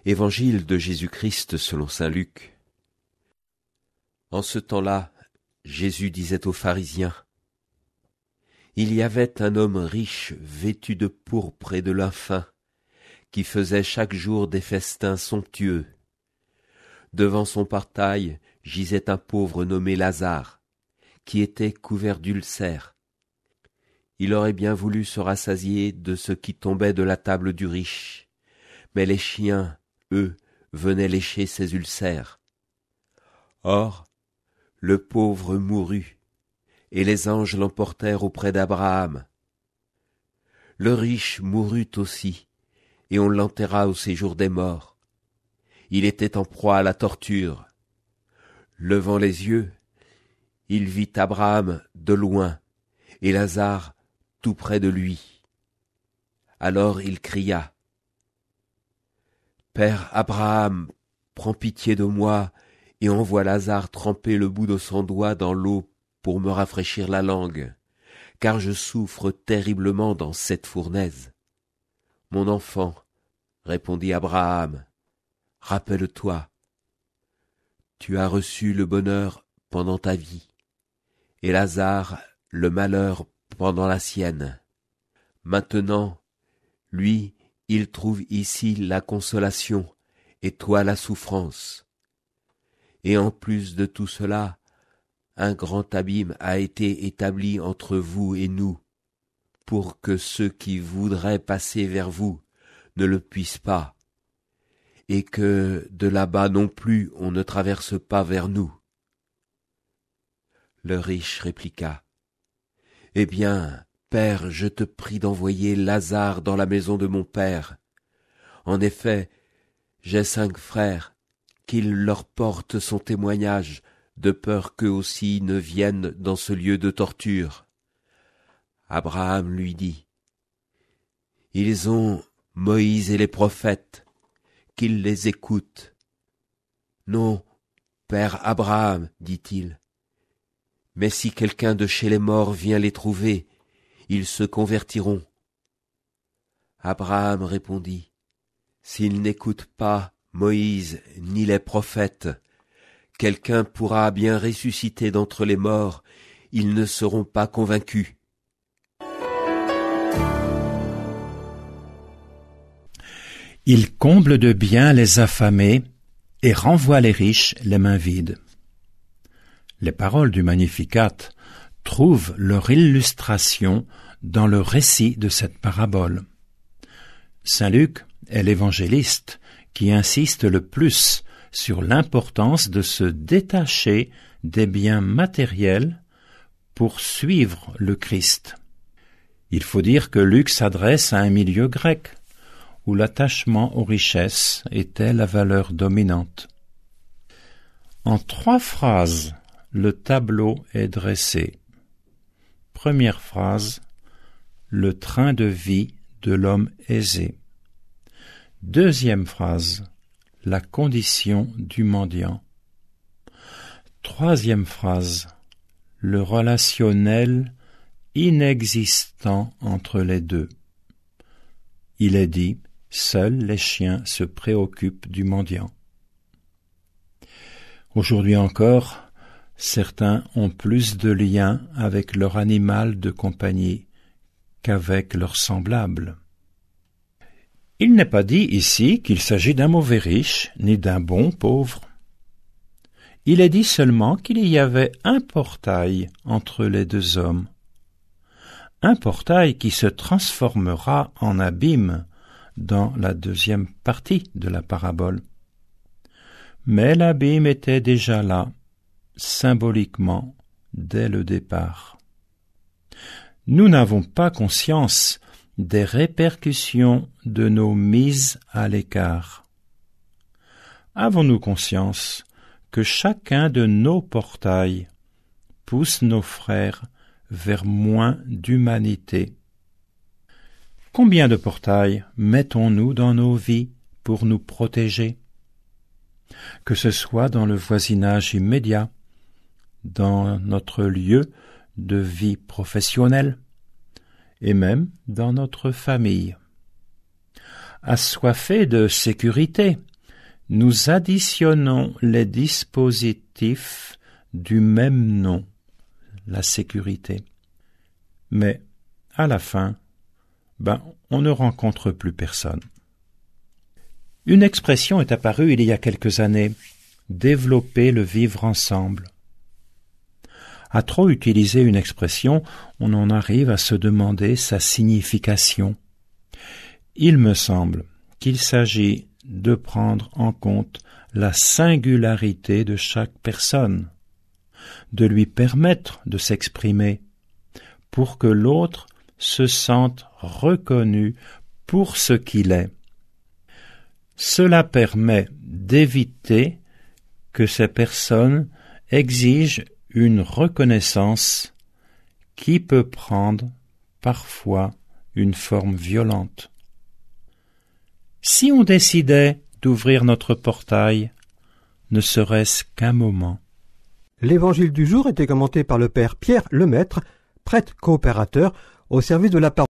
Évangile de Jésus-Christ selon saint Luc. En ce temps-là, Jésus disait aux pharisiens: Il y avait un homme riche vêtu de pourpre et de lin fin, qui faisait chaque jour des festins somptueux. Devant son portail gisait un pauvre nommé Lazare, qui était couvert d'ulcères. Il aurait bien voulu se rassasier de ce qui tombait de la table du riche, mais les chiens, eux, venaient lécher ses ulcères. Or, le pauvre mourut, et les anges l'emportèrent auprès d'Abraham. Le riche mourut aussi, et on l'enterra au séjour des morts. Il était en proie à la torture. Levant les yeux, il vit Abraham de loin, et Lazare tout près de lui. Alors il cria: « Père Abraham, prends pitié de moi, et envoie Lazare tremper le bout de son doigt dans l'eau pour me rafraîchir la langue, car je souffre terriblement dans cette fournaise. » « Mon enfant, répondit Abraham, rappelle-toi, tu as reçu le bonheur pendant ta vie, et Lazare le malheur pendant la sienne. Maintenant, lui, il trouve ici la consolation, et toi la souffrance. Et en plus de tout cela, un grand abîme a été établi entre vous et nous, pour que ceux qui voudraient passer vers vous ne le puissent pas, et que de là-bas non plus on ne traverse pas vers nous. » Le riche répliqua: « Eh bien, Père, je te prie d'envoyer Lazare dans la maison de mon père. En effet, j'ai 5 frères, qu'il leur porte son témoignage, de peur qu'eux aussi ne viennent dans ce lieu de torture. » Abraham lui dit: « Ils ont Moïse et les prophètes, qu'ils les écoutent. » « Non, Père Abraham, dit-il, mais si quelqu'un de chez les morts vient les trouver, ils se convertiront. » Abraham répondit: « S'ils n'écoutent pas Moïse ni les prophètes, quelqu'un pourra bien ressusciter d'entre les morts, ils ne seront pas convaincus. » Il comble de biens les affamés et renvoie les riches les mains vides. Les paroles du Magnificat trouvent leur illustration dans le récit de cette parabole. Saint Luc est l'évangéliste qui insiste le plus sur l'importance de se détacher des biens matériels pour suivre le Christ. Il faut dire que Luc s'adresse à un milieu grec, où l'attachement aux richesses était la valeur dominante. En 3 phrases, le tableau est dressé. Première phrase: le train de vie de l'homme aisé. Deuxième phrase: la condition du mendiant. Troisième phrase: le relationnel inexistant entre les deux. Il est dit: seuls les chiens se préoccupent du mendiant. Aujourd'hui encore, certains ont plus de liens avec leur animal de compagnie qu'avec leurs semblables. Il n'est pas dit ici qu'il s'agit d'un mauvais riche, ni d'un bon pauvre. Il est dit seulement qu'il y avait un portail entre les 2 hommes. Un portail qui se transformera en abîme dans la 2e partie de la parabole. Mais l'abîme était déjà là, symboliquement, dès le départ. Nous n'avons pas conscience des répercussions de nos mises à l'écart. Avons-nous conscience que chacun de nos portails pousse nos frères vers moins d'humanité? Combien de portails mettons-nous dans nos vies pour nous protéger? Que ce soit dans le voisinage immédiat, dans notre lieu de vie professionnelle, et même dans notre famille. Assoiffés de sécurité nous additionnons les dispositifs du même nom, la sécurité. Mais, à la fin, on ne rencontre plus personne. Une expression est apparue il y a quelques années, développer le vivre ensemble. À trop utiliser une expression, on en arrive à se demander sa signification. Il me semble qu'il s'agit de prendre en compte la singularité de chaque personne, de lui permettre de s'exprimer, pour que l'autre se sente reconnu pour ce qu'il est. Cela permet d'éviter que ces personnes exigent une reconnaissance qui peut prendre parfois une forme violente. Si on décidait d'ouvrir notre portail, ne serait-ce qu'un moment. L'évangile du jour était commenté par le père Pierre Lemaître, prêtre coopérateur au service de la parole.